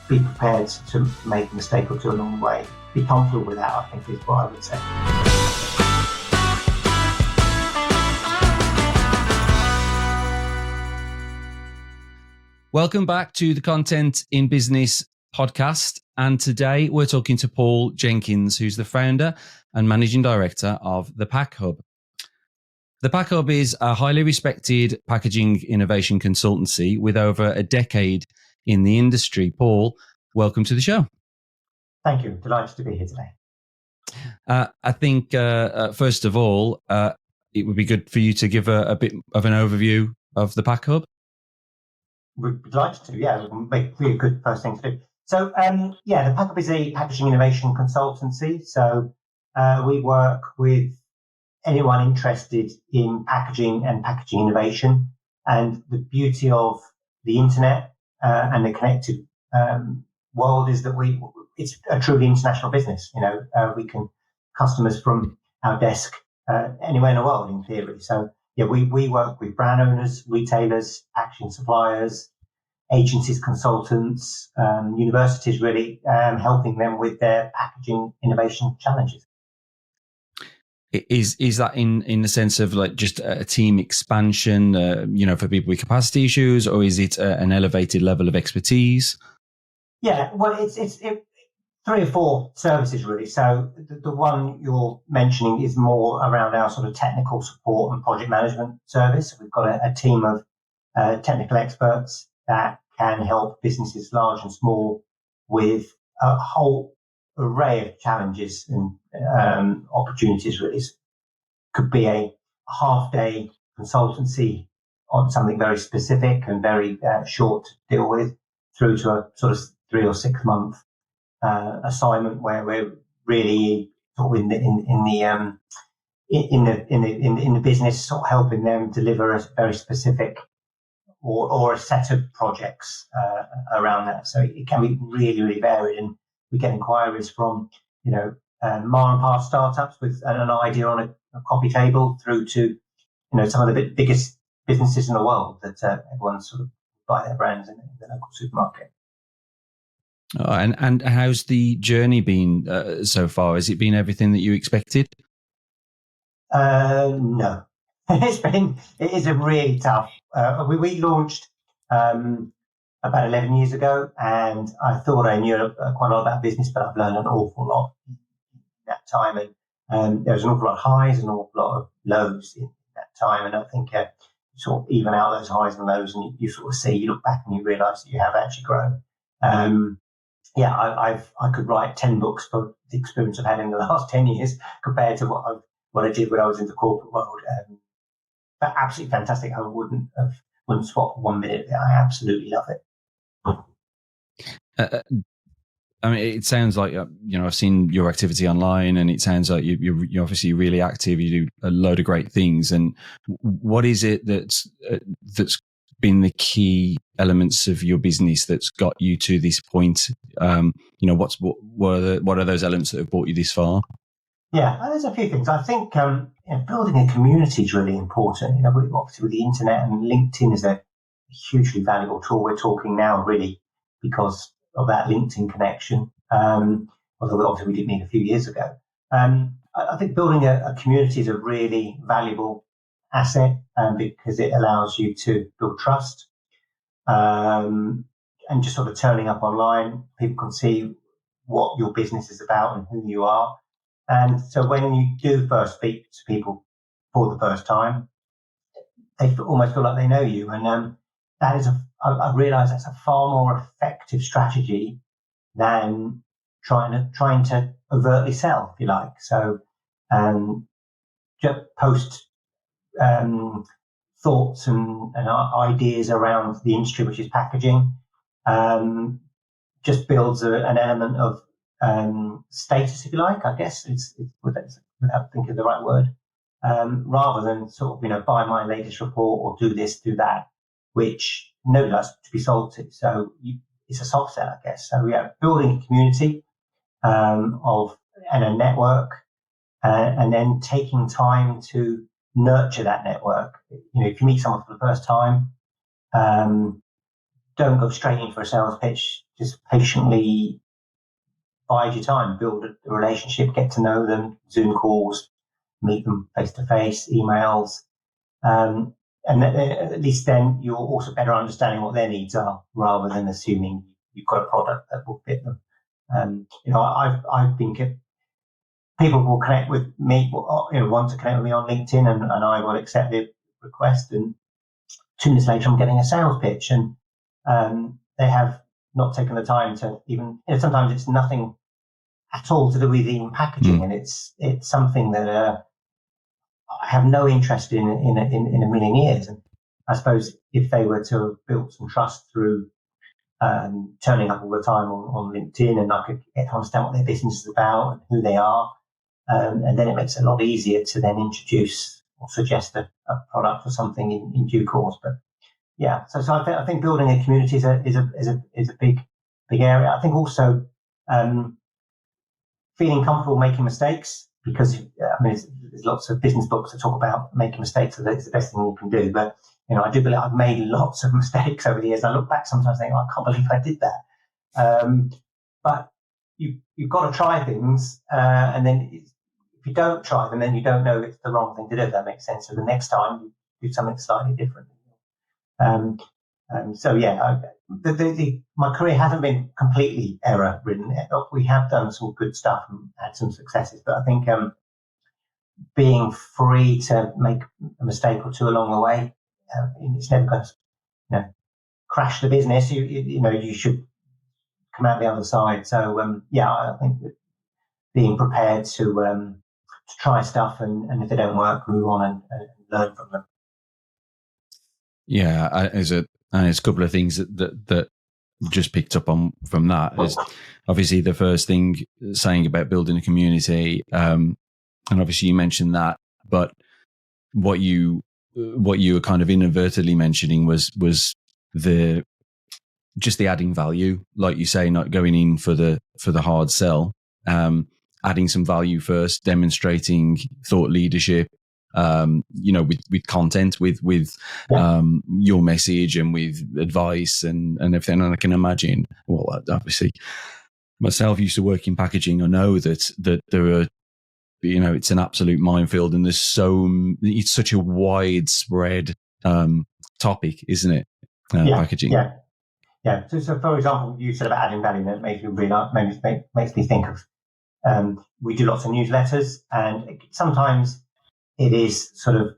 be prepared to make a mistake or two along the way. Be comfortable with that, I think, is what I would say. Welcome back to the Content in Business podcast. And today we're talking to Paul Jenkins, who's the founder and managing director of ThePackHub. ThePackHub is a highly respected packaging innovation consultancy with over a decade in the industry. Paul, welcome to the show. Thank you. Delighted to be here today. I think, first of all, it would be good for you to give a bit of an overview of ThePackHub. We'd be delighted to, yeah. It would make really a good first thing to do. So, ThePackHub is a packaging innovation consultancy. So, we work with anyone interested in packaging and packaging innovation. And the beauty of the internet and the connected world is that it's a truly international business. We can customers from our desk anywhere in the world, in theory. So, we work with brand owners, retailers, packaging suppliers, agencies, consultants, universities, really helping them with their packaging innovation challenges. Is that in the sense of like just a team expansion, for people with capacity issues, or is it an elevated level of expertise? Yeah, well, it's 3 or 4 services really. So the one you're mentioning is more around our sort of technical support and project management service. We've got a team of technical experts that can help businesses large and small with a whole array of challenges and opportunities really. It could be a half-day consultancy on something very specific and very short to deal with, through to a sort of 3 or 6 month assignment where we're really sort of in the business, sort of helping them deliver a very specific or a set of projects around that. So it can be really, really varied, and we get inquiries from ma and pa startups with an idea on a coffee table, through to some of the biggest businesses in the world that everyone sort of buy their brands in the local supermarket. Oh, and how's the journey been so far? Has it been everything that you expected? No, it is a really tough. We launched about 11 years ago, and I thought I knew quite a lot about business, but I've learned an awful lot in that time. And there was an awful lot of highs and an awful lot of lows in that time. And I think sort of even out those highs and lows, and you sort of you look back and you realise that you have actually grown. I could write 10 books for the experience I've had in the last 10 years compared to what I did when I was in the corporate world. But absolutely fantastic. I wouldn't swap for 1 minute. I absolutely love it. I mean, it sounds like I've seen your activity online, and it sounds like you're obviously really active. You do a load of great things. And what is it that's been the key elements of your business that's got you to this point? What are those elements that have brought you this far? Yeah, there's a few things. I think building a community is really important. Obviously with the internet, and LinkedIn is a hugely valuable tool. We're talking now really because of that LinkedIn connection. Although obviously we did meet a few years ago. I think building a community is a really valuable asset because it allows you to build trust. And just sort of turning up online, people can see what your business is about and who you are. And so when you do first speak to people for the first time, they almost feel like they know you. And that is I realise that's a far more effective strategy than trying to overtly sell, if you like. So just post thoughts and ideas around the industry, which is packaging, just builds an element of status, if you like. I guess it's without thinking of the right word, rather than sort of buy my latest report or do this, do that, which nobody likes to be sold to. So it's a soft sell, I guess. So building a community and a network, and then taking time to nurture that network. If you meet someone for the first time, don't go straight in for a sales pitch just patiently bide your time, build a relationship, get to know them, Zoom calls, meet them face to face, emails. And at least then you're also better understanding what their needs are rather than assuming you've got a product that will fit them. I've been people will connect with me, want to connect with me on LinkedIn, and I will accept the request. And 2 minutes later, I'm getting a sales pitch, and they have not taken the time to even. Sometimes it's nothing at all to do with even packaging, and it's something that I have no interest in a million years. And I suppose if they were to have built some trust through turning up all the time on LinkedIn, and I could get to understand what their business is about and who they are. And then it makes it a lot easier to then introduce or suggest a product or something in due course. But yeah, so I think building a community is a big area. I think also feeling comfortable making mistakes, because there's lots of business books that talk about making mistakes, so that's the best thing you can do. But I do believe I've made lots of mistakes over the years. I look back sometimes and think, I can't believe I did that. But you've got to try things, and then if you don't try them, then you don't know it's the wrong thing to do, if that makes sense. So the next time you do something slightly different. So yeah, my career hasn't been completely error ridden. We have done some good stuff and had some successes, but I think being free to make a mistake or two along the way, it's never going to crash the business. You should come out the other side. So I think that being prepared to try stuff, and if they don't work, move on and learn from them. Yeah, there's a couple of things that just picked up on from that. Is obviously the first thing saying about building a community, and obviously you mentioned that, but what you were kind of inadvertently mentioning was the adding value, like you say, not going in for the hard sell, adding some value first, demonstrating thought leadership, with content, with your message and with advice and everything. And I can imagine, obviously myself used to work in packaging. I know that there are, it's an absolute minefield, and it's such a widespread topic, isn't it? Packaging. Yeah. So for example, you said about adding value, that makes me think of, we do lots of newsletters, and sometimes it is sort of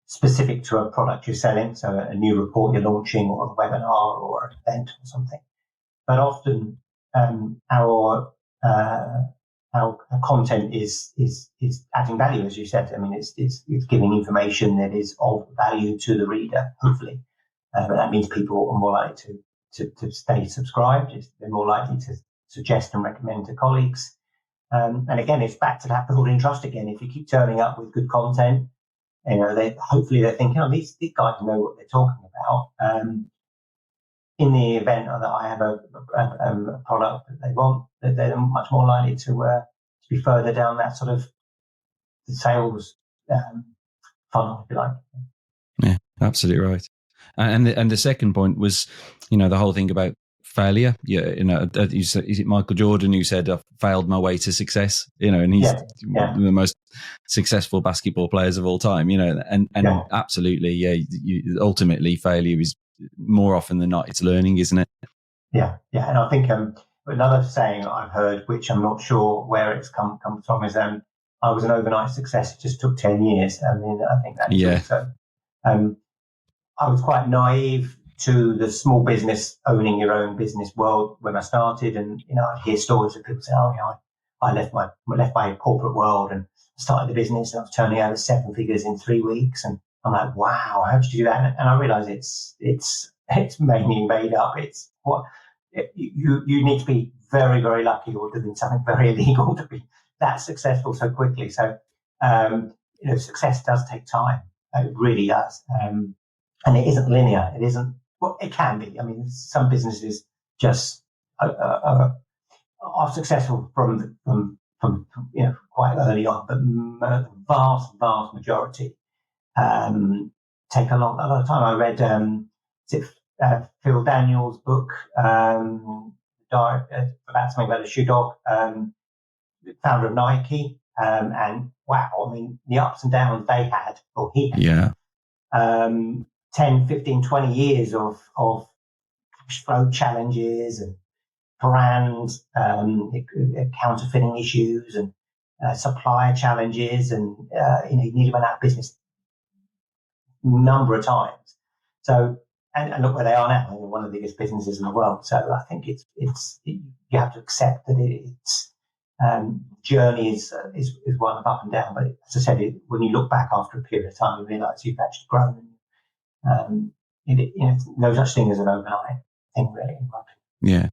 specific to a product you're selling, so a new report you're launching, or a webinar, or an event or something. But often our content is adding value, as you said. I mean, it's giving information that is of value to the reader, hopefully. But that means people are more likely to stay subscribed. They're more likely to suggest and recommend to colleagues. And again, it's back to that building trust again. If you keep turning up with good content, hopefully they're thinking, these guys know what they're talking about. In the event that I have a product that they want, they're much more likely to be further down that sort of the sales funnel, if you like. Yeah, absolutely right. And the second point was, the whole thing about failure. Yeah, is it Michael Jordan who said, "I've failed my way to success"? And he's one of the most successful basketball players of all time. And absolutely, ultimately, failure is more often than not, it's learning, isn't it? Yeah. And I think another saying I've heard, which I'm not sure where it's come from, is I was an overnight success. It just took 10 years. I mean, I think that's also. I was quite naive to the small business, owning your own business world when I started, and I'd hear stories of people saying, I left my corporate world and started the business, and I was turning over 7 figures in 3 weeks, and I'm like, wow, how did you do that? And I realised it's mainly made up. It's what you need to be very, very lucky, or doing something very illegal to be that successful so quickly. So success does take time. It really does. And it isn't linear. It isn't. Well, it can be. I mean, some businesses just are successful from quite early on, but the vast majority take a lot of time. I read Phil Daniels' book, about something about a shoe dog, founder of Nike, and wow, I mean, the ups and downs they had, or he had. Yeah. 10, 15, 20 years of cash flow challenges and brand counterfeiting issues and supplier challenges, and he nearly went out of business a number of times. So, and look where they are now. They're one of the biggest businesses in the world. So I think you have to accept that it's journey is one of up and down. But as I said, when you look back after a period of time, you realise you've actually grown. No such thing as an overnight thing, really. Yeah.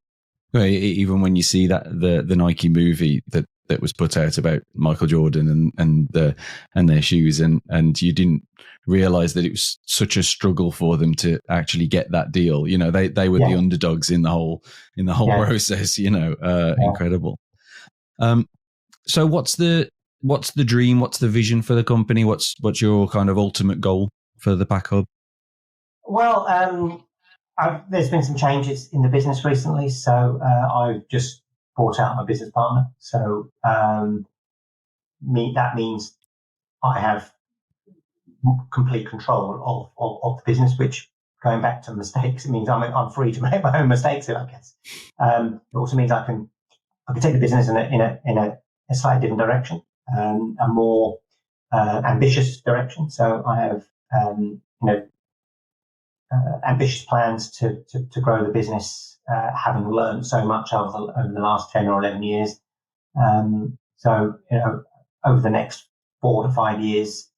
Well, even when you see that the Nike movie that was put out about Michael Jordan and their shoes, and you didn't realize that it was such a struggle for them to actually get that deal. You know, they were the underdogs in the whole process. You know, incredible. So what's the dream? What's the vision for the company? What's your kind of ultimate goal for the PackHub? Well, there's been some changes in the business recently, so I've just bought out my business partner. So that means I have complete control of the business, which, going back to mistakes, it means I'm free to make my own mistakes, I guess. It also means I can take the business in a slightly different direction, a more ambitious direction. So I have ambitious plans to grow the business, having learned so much over the last 10 or 11 years. So, over the next 4 to 5 years,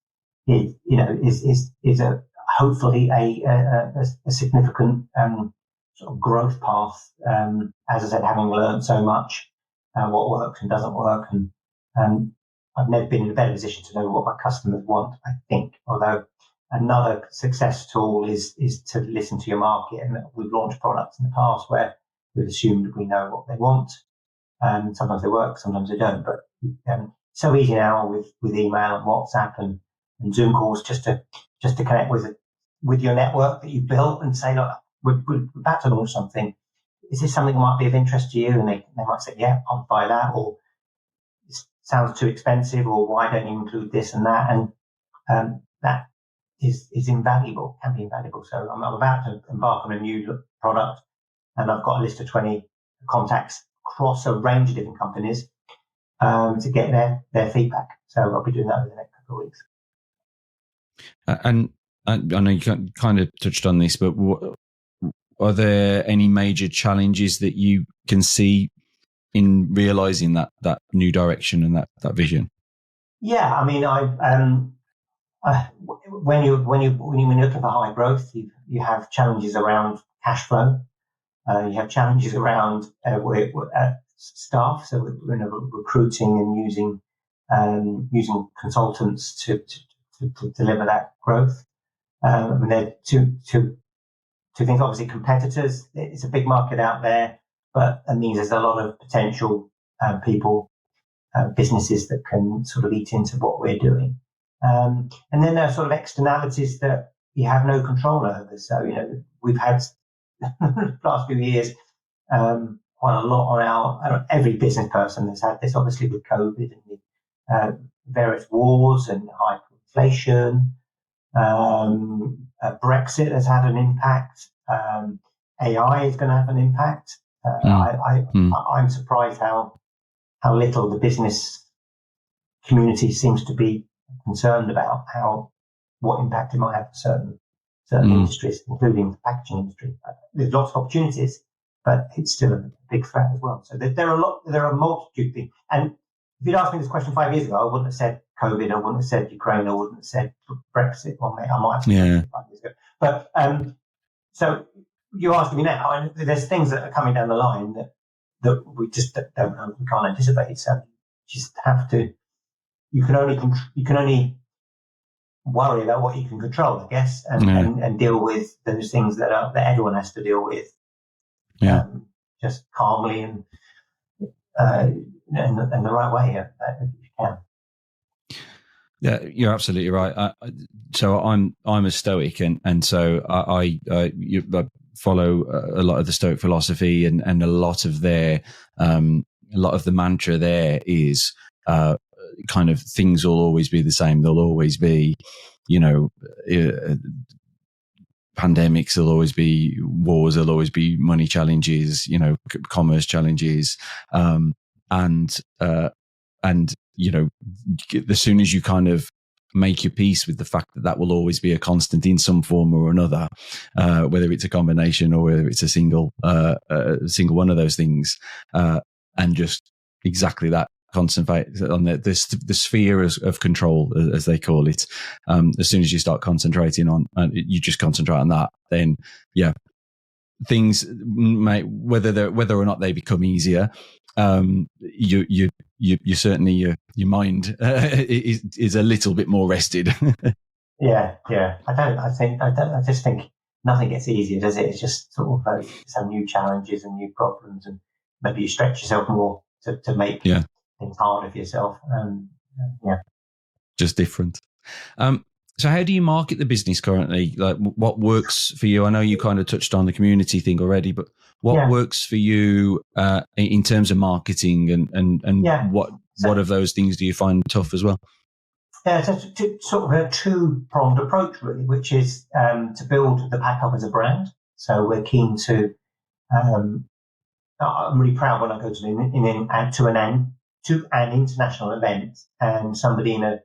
is hopefully a significant sort of growth path. As I said, having learned so much, what works and doesn't work, and I've never been in a better position to know what my customers want, I think, although another success tool is to listen to your market. And we've launched products in the past where we've assumed we know what they want. Sometimes they work, sometimes they don't. But so easy now with email and WhatsApp and Zoom calls just to connect with your network that you've built and say, look, we're about to launch something. Is this something that might be of interest to you? And they might say, yeah, I'll buy that, or it sounds too expensive, or why don't you include this and that? And that is invaluable, can be invaluable. So I'm about to embark on a new product, and I've got a list of 20 contacts across a range of different companies to get their feedback. So I'll be doing that over the next couple of weeks. And I know you kind of touched on this, but are there any major challenges that you can see in realizing that new direction and that vision? Yeah, I mean, when you're looking for high growth, you have challenges around cash flow. You have challenges around staff, so recruiting and using consultants to deliver that growth. And there are two things. Obviously, competitors. It's a big market out there, but that means there's a lot of potential people, businesses that can sort of eat into what we're doing. And then there are sort of externalities that you have no control over. So, we've had the last few years quite a lot on every business person has had this, obviously, with COVID and the various wars and high inflation. Brexit has had an impact. AI is going to have an impact. I'm surprised how little the business community seems to be concerned about what impact it might have for certain industries, including the packaging industry. There's lots of opportunities, but it's still a big threat as well. So there are a multitude of things. And if you'd asked me this question 5 years ago, I wouldn't have said COVID, I wouldn't have said Ukraine, I wouldn't have said Brexit. Well, I might have said 5 years ago. But so you're asking me now, and there's things that are coming down the line that we just don't know, we can't anticipate. So you just have to. You can only worry about what you can control, I guess, and deal with those things that everyone has to deal with. Just calmly and the right way, if you can. Yeah, you're absolutely right. So I'm a stoic, and so I follow a lot of the Stoic philosophy, and a lot of their a lot of the mantra there is kind of things will always be the same. There'll always be, pandemics, there'll always be wars, there'll always be money challenges, commerce challenges, and as soon as you kind of make your peace with the fact that will always be a constant in some form or another, whether it's a combination or whether it's a single one of those things, and just exactly that, concentrate on the sphere of control, as they call it. As soon as you start concentrating on, you just concentrate on that, then things may, whether or not they become easier, you certainly your mind is a little bit more rested. Yeah. I just think nothing gets easier, does it? It's just sort of some new challenges and new problems, and maybe you stretch yourself more to make things harder for yourself. Just different. So how do you market the business currently? Like, what works for you? I know you kind of touched on the community thing already, but what works for you in terms of marketing, and what of those things do you find tough as well? Yeah, so sort of a two-pronged approach, really, which is to build the PackHub as a brand. So we're keen to. I'm really proud when I go to an international event, and somebody in a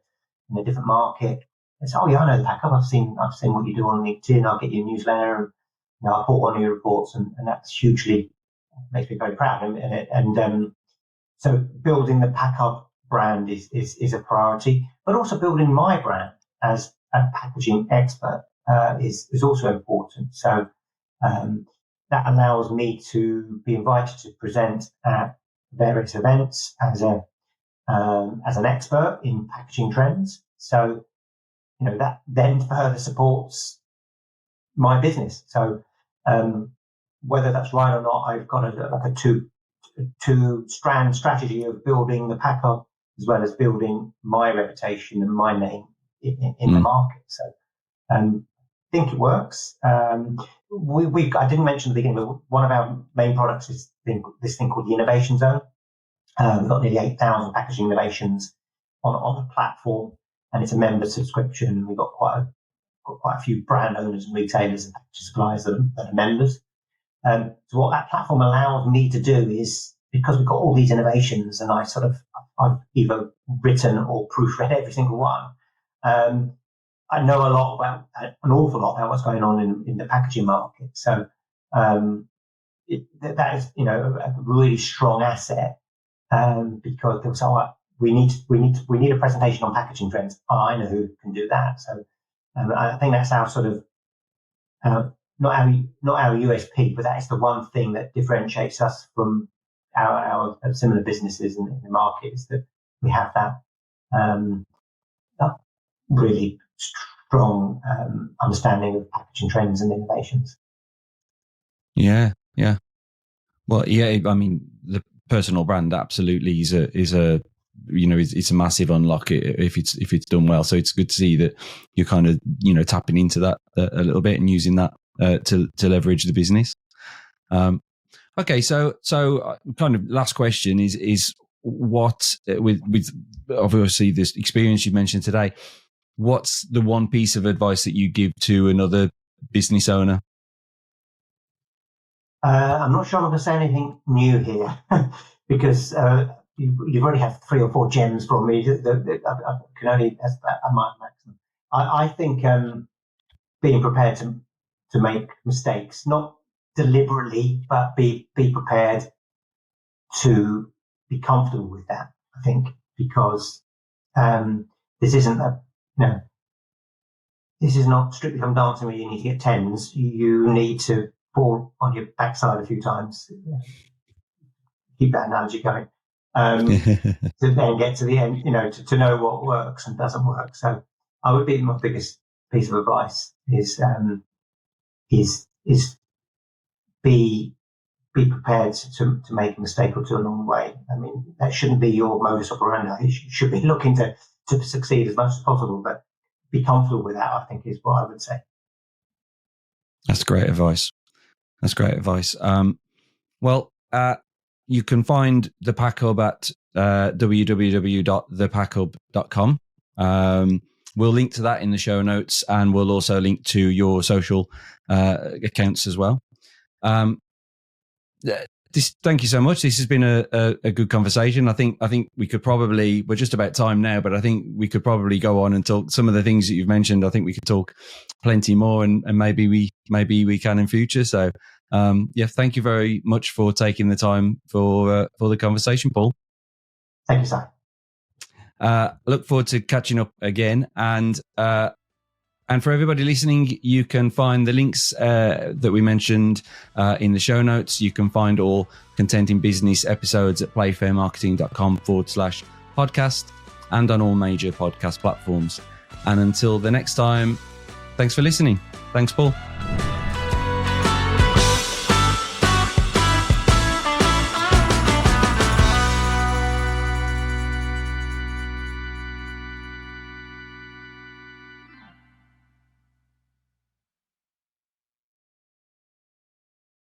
different market says, "Oh yeah, I know the PackHub. I've seen what you do on LinkedIn. I'll get you a newsletter, and I bought one of your reports," and that's hugely makes me very proud. And so building the PackHub brand is a priority, but also building my brand as a packaging expert is also important. So that allows me to be invited to present at various events as an expert in packaging trends. So that then further supports my business. So whether that's right or not, I've got a two-strand strategy of building the PackHub as well as building my reputation and my name in the market. So I think it works. I didn't mention at the beginning, but one of our main products is this thing called the Innovation Zone. We've got nearly 8,000 packaging innovations on the platform, and it's a member subscription. And we've got quite a few brand owners and retailers and packaging suppliers that are members. So what that platform allows me to do is, because we've got all these innovations, and I've either written or proofread every single one. I know an awful lot about what's going on in the packaging market. So that is, a really strong asset, because they'll say, we need a presentation on packaging trends. I know who can do that. So I think that's our sort of not our USP, but that is the one thing that differentiates us from our similar businesses in the market, is that we have that really strong understanding of packaging trends and innovations. Yeah. Well, yeah. I mean, the personal brand absolutely is a it's a massive unlock if it's done well. So it's good to see that you're kind of tapping into that a little bit and using that to leverage the business. Okay, so kind of last question is what, with obviously this experience you mentioned today, what's the one piece of advice that you give to another business owner? I'm not sure I'm going to say anything new here because you've already had 3 or 4 gems from me that I can only, that's my maximum. I think being prepared to make mistakes, not deliberately, but be prepared to be comfortable with that. I think, because this isn't this is not Strictly Come Dancing where you need to get 10s. You need to fall on your backside a few times. Keep that analogy going. To then get to the end, to know what works and doesn't work. So I would be, my biggest piece of advice is be prepared to make a mistake or two along the way. I mean, that shouldn't be your modus operandi. You should be looking to succeed as much as possible, but be comfortable with that, I think, is what I would say. That's great advice. That's great advice. Well, you can find the PackHub at www.thePackHub.com. We'll link to that in the show notes, and we'll also link to your social accounts as well. Thank you so much. This has been a good conversation. I think we could probably, we're just about time now, but I think we could probably go on and talk some of the things that you've mentioned. I think we could talk plenty more, and maybe we can in future. So thank you very much for taking the time for the conversation, Paul. Thank you, sir. Look forward to catching up again, and for everybody listening, you can find the links that we mentioned in the show notes. You can find all Content in Business episodes at playfairmarketing.com/podcast and on all major podcast platforms. And until the next time, thanks for listening. Thanks, Paul.